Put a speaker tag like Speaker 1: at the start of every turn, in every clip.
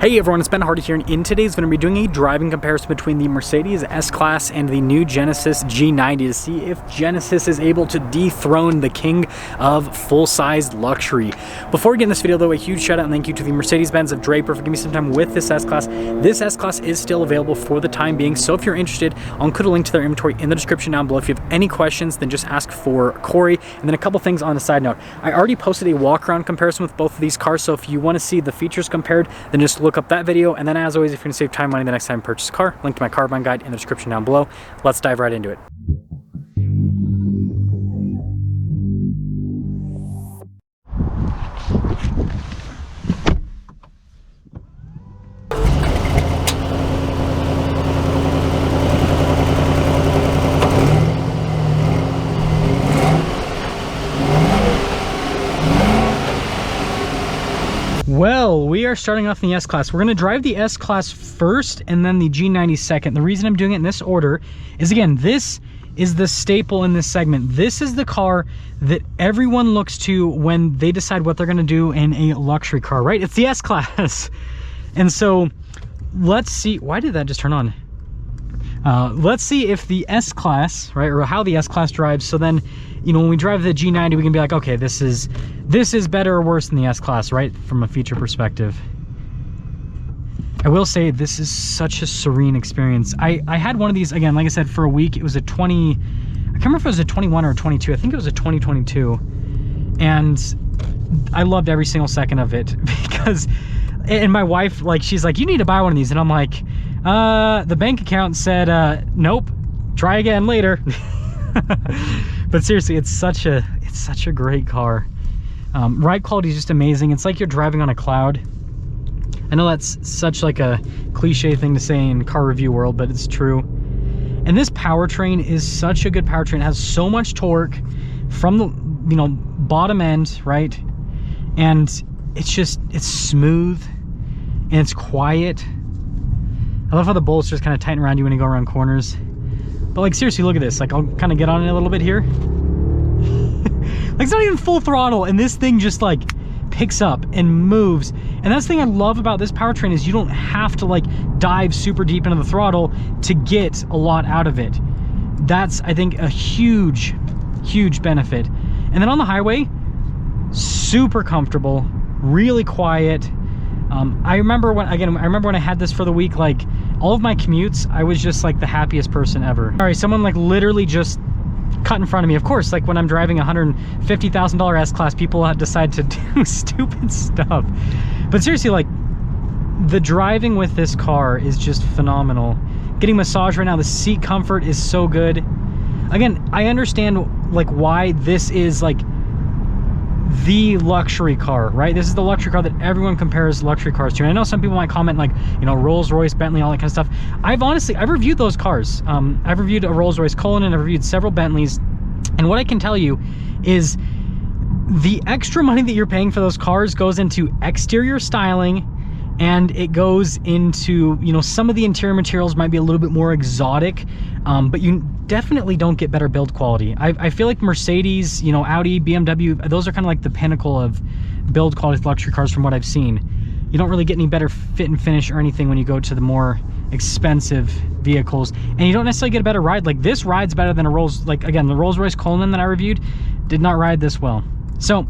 Speaker 1: Hey everyone, it's Ben Hardy here, and in today's video, we're going to be doing a driving comparison between the Mercedes S-Class and the new Genesis G90 to see if Genesis is able to dethrone the king of full-size luxury. Before we get in this video though, a huge shout out and thank you to the Mercedes-Benz of Draper for giving me some time with this S-Class. This S-Class is still available for the time being, so if you're interested, I'll include a link to their inventory in the description down below. If you have any questions, then just ask for Corey. And then a couple things on a side note. I already posted a walk-around comparison with both of these cars, so if you want to see the features compared, then just look up that video. And then as always, if you're gonna save time, money the next time you purchase a car, link to my car buying guide in the description down below. Let's dive right into it. Well, we are starting off in the S-Class. We're going to drive the S-Class first and then the G90 second. The reason I'm doing it in this order is, again, this is the staple in this segment. This is the car that everyone looks to when they decide what they're going to do in a luxury car, right? It's the S-Class. And so let's see. Why did that just turn on? Let's see if the S-Class, right, or how the S-Class drives. So then, you know, when we drive the G90, we can be like, okay, this is better or worse than the S-Class, right, from a feature perspective. I will say this is such a serene experience. I had one of these, again, like I said, for a week. It was a 20, I can't remember if it was a 21 or a 22. I think it was a 2022. And I loved every single second of it because, and my wife, like, she's like, you need to buy one of these. And I'm like, the bank account said, nope, try again later. But seriously, it's such a great car. Ride quality is just amazing. It's like you're driving on a cloud. I know that's such like a cliche thing to say in car review world, but it's true. And this powertrain is such a good powertrain. It has so much torque from the, you know, bottom end, right? And it's smooth and it's quiet. I love how the bolts just kind of tighten around you when you go around corners. But like, seriously, look at this. Like, I'll kind of get on it a little bit here. Like, it's not even full throttle, and this thing just like picks up and moves. And that's the thing I love about this powertrain is you don't have to like dive super deep into the throttle to get a lot out of it. That's, I think, a huge benefit. And then on the highway, super comfortable, really quiet. I remember when I had this for the week, like all of my commutes, I was just like the happiest person ever. All right, someone like literally just cut in front of me. Of course, like when I'm driving a $150,000 S-Class, people decide to do stupid stuff. But seriously, like the driving with this car is just phenomenal. Getting massage right now, the seat comfort is so good. Again, I understand like why this is like the luxury car, right? This is the luxury car that everyone compares luxury cars to. And I know some people might comment like, you know, Rolls-Royce, Bentley, all that kind of stuff. I've reviewed those cars. I've reviewed a Rolls-Royce Cullinan, I've reviewed several Bentleys. And what I can tell you is the extra money that you're paying for those cars goes into exterior styling, and it goes into, you know, some of the interior materials might be a little bit more exotic, but you definitely don't get better build quality. I feel like Mercedes, you know, Audi, BMW, those are kind of like the pinnacle of build quality with luxury cars from what I've seen. You don't really get any better fit and finish or anything when you go to the more expensive vehicles, and you don't necessarily get a better ride. Like this rides better than a Rolls, like again, the Rolls-Royce Cullinan that I reviewed did not ride this well. So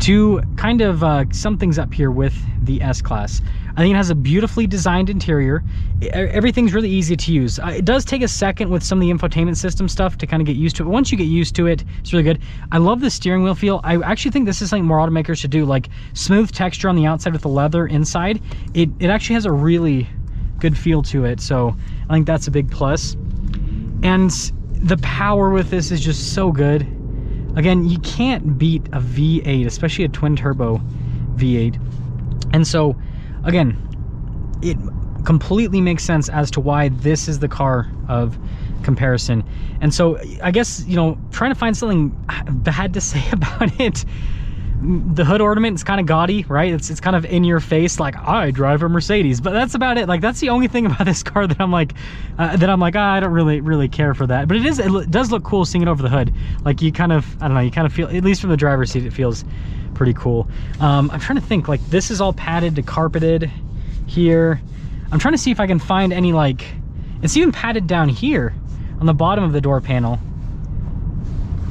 Speaker 1: to kind of sum things up here with the S-Class, I think it has a beautifully designed interior. Everything's really easy to use. It does take a second with some of the infotainment system stuff to kind of get used to it. Once you get used to it, it's really good. I love the steering wheel feel. I actually think this is something more automakers should do, like smooth texture on the outside with the leather inside. It actually has a really good feel to it, so I think that's a big plus. And the power with this is just so good. Again, you can't beat a V8, especially a twin turbo V8. And so, again, it completely makes sense as to why this is the car of comparison. And so, I guess, you know, trying to find something bad to say about it, the hood ornament is kind of gaudy, right? It's kind of in your face, like I drive a Mercedes, but that's about it. Like that's the only thing about this car that I'm like, I don't really care for that. But it does look cool seeing it over the hood. Like you kind of, I don't know, you kind of feel, at least from the driver's seat, it feels pretty cool. I'm trying to think, like, this is all padded to carpeted here. I'm trying to see if I can find any, like, it's even padded down here on the bottom of the door panel.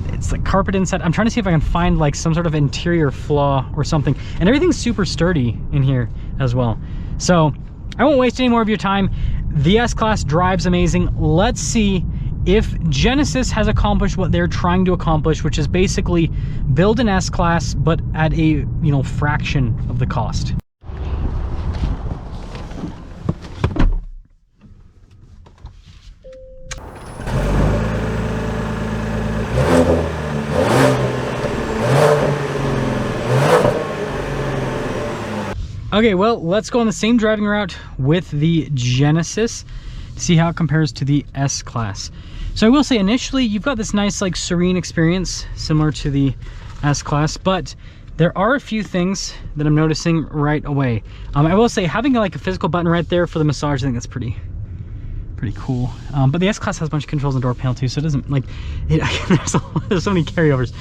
Speaker 1: It's like carpet inside. I'm trying to see if I can find like some sort of interior flaw or something. And everything's super sturdy in here as well. So I won't waste any more of your time. The S-Class drives amazing. Let's see if Genesis has accomplished what they're trying to accomplish, which is basically build an S-Class, but at a, you know, fraction of the cost. Okay, well, let's go on the same driving route with the Genesis, see how it compares to the S-Class. So I will say initially, you've got this nice, like, serene experience similar to the S-Class, but there are a few things that I'm noticing right away. I will say having like a physical button right there for the massage, I think that's pretty cool. But the S-Class has a bunch of controls on the door panel too, so it doesn't, like, there's so many carryovers.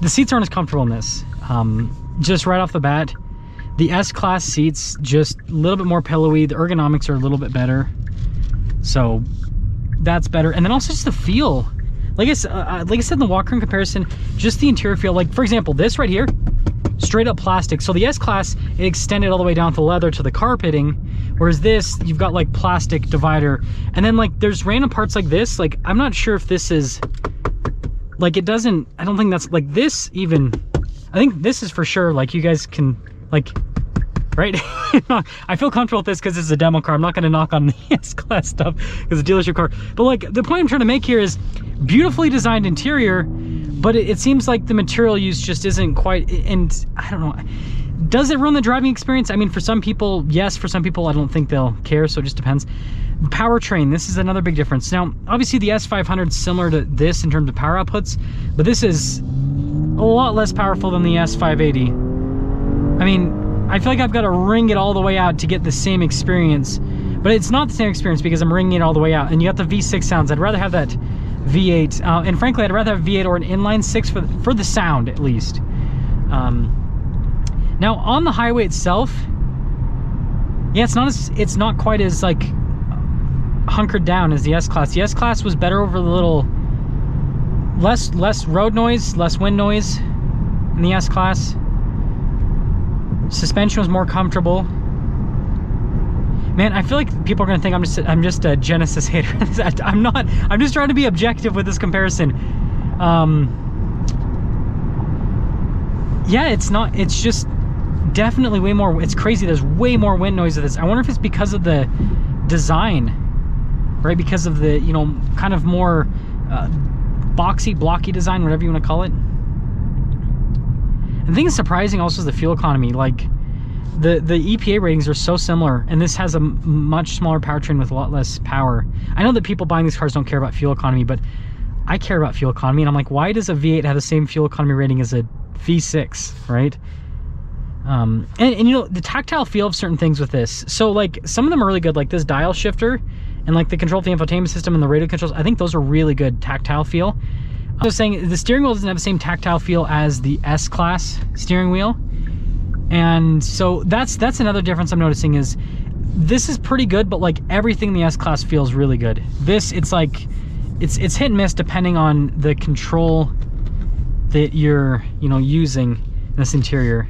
Speaker 1: The seats aren't as comfortable in this. Just right off the bat, the S-Class seats just a little bit more pillowy. The ergonomics are a little bit better, so that's better. And then also just the feel, like I said in the walk-around comparison, just the interior feel. Like, for example, this right here, straight up plastic. So the S-Class, it extended all the way down to the leather to the carpeting, whereas this, you've got like plastic divider. And then like there's random parts like this, like I'm not sure if this is, like, it doesn't, I don't think that's like this even, I think this is for sure, like, you guys can, like, right? I feel comfortable with this because it's a demo car. I'm not going to knock on the S-Class stuff because it's a dealership car. But like, the point I'm trying to make here is beautifully designed interior, but it seems like the material use just isn't quite, and I don't know. Does it ruin the driving experience? I mean, for some people, yes. For some people, I don't think they'll care, so it just depends. Powertrain, this is another big difference. Now, obviously the S500 is similar to this in terms of power outputs, but this is a lot less powerful than the S580. I mean, I feel like I've got to ring it all the way out to get the same experience, but it's not the same experience because I'm ringing it all the way out. And you got the V6 sounds. I'd rather have that V8, and frankly, I'd rather have V8 or an inline six for the sound at least. Now on the highway itself, yeah, it's not quite as like hunkered down as the S-Class. The S-Class was better over the little less road noise, less wind noise in the S-Class. Suspension was more comfortable. Man, I feel like people are gonna think I'm just a Genesis hater. I'm not. I'm just trying to be objective with this comparison. Yeah, it's not. It's just definitely way more. It's crazy. There's way more wind noise of this. I wonder if it's because of the design, right? Because of the, you know, kind of more boxy, blocky design, whatever you want to call it. The thing that's surprising also is the fuel economy. Like, the EPA ratings are so similar, and this has a much smaller powertrain with a lot less power. I know that people buying these cars don't care about fuel economy, but I care about fuel economy, and I'm like, why does a V8 have the same fuel economy rating as a V6, right? And you know, the tactile feel of certain things with this, so like some of them are really good, like this dial shifter and like the control of the infotainment system and the radio controls. I think those are really good tactile feel. I was saying the steering wheel doesn't have the same tactile feel as the S-Class steering wheel, and so that's another difference I'm noticing. Is this is pretty good, but like everything in the S-Class feels really good. This, it's like it's hit and miss depending on the control that you're, you know, using in this interior.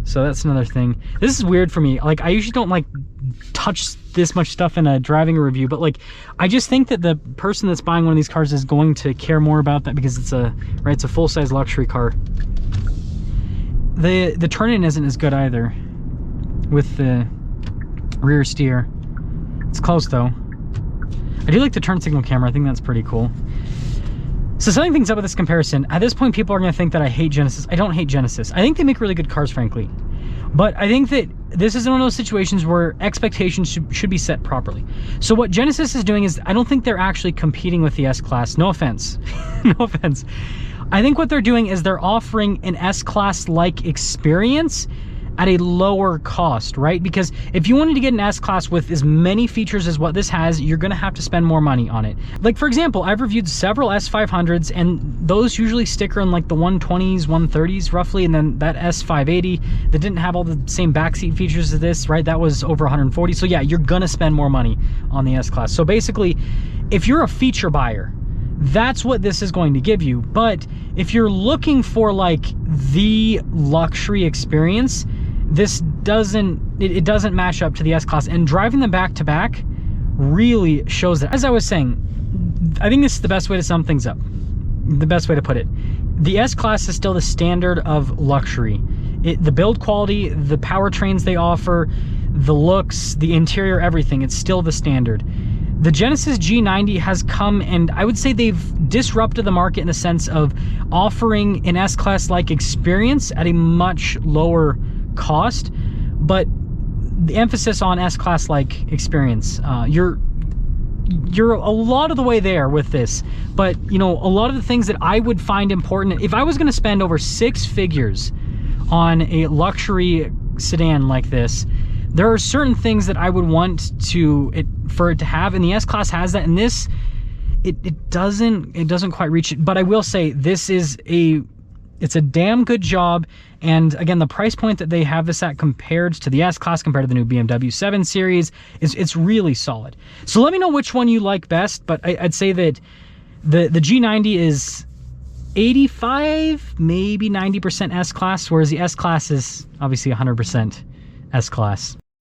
Speaker 1: So that's another thing. This is weird for me. Like, I usually don't like touch this much stuff in a driving review, but like, I just think that the person that's buying one of these cars is going to care more about that because it's a full-size luxury car. The turn-in isn't as good either with the rear steer. It's close though. I do like the turn signal camera. I think that's pretty cool. So summing things up with this comparison, at this point people are going to think that I hate Genesis. I don't hate Genesis. I think they make really good cars, frankly. But I think that this is one of those situations where expectations should be set properly. So what Genesis is doing is, I don't think they're actually competing with the S-Class. No offense. No offense. I think what they're doing is they're offering an S-Class-like experience at a lower cost, right? Because if you wanted to get an S-Class with as many features as what this has, you're gonna have to spend more money on it. Like for example, I've reviewed several S500s and those usually sticker in like the 120s, 130s roughly, and then that S580 that didn't have all the same backseat features as this, right? That was over 140. So yeah, you're gonna spend more money on the S-Class. So basically, if you're a feature buyer, that's what this is going to give you. But if you're looking for like the luxury experience, this doesn't match up to the S-Class, and driving them back to back really shows that. As I was saying, I think this is the best way to sum things up, the best way to put it. The S-Class is still the standard of luxury. The build quality, the powertrains they offer, the looks, the interior, everything, it's still the standard. The Genesis G90 has come, and I would say they've disrupted the market in the sense of offering an S-Class like experience at a much lower cost, but the emphasis on S-Class like experience. You're a lot of the way there with this, but you know, a lot of the things that I would find important, if I was going to spend over 6 figures on a luxury sedan like this, there are certain things that I would want for it to have, and the S-Class has that, and this it doesn't quite reach it. But I will say this is it's a damn good job. And again, the price point that they have this at compared to the S-Class, compared to the new BMW 7 Series, it's really solid. So let me know which one you like best, but I'd say that the G90 is 85, maybe 90% S-Class, whereas the S-Class is obviously 100% S-Class.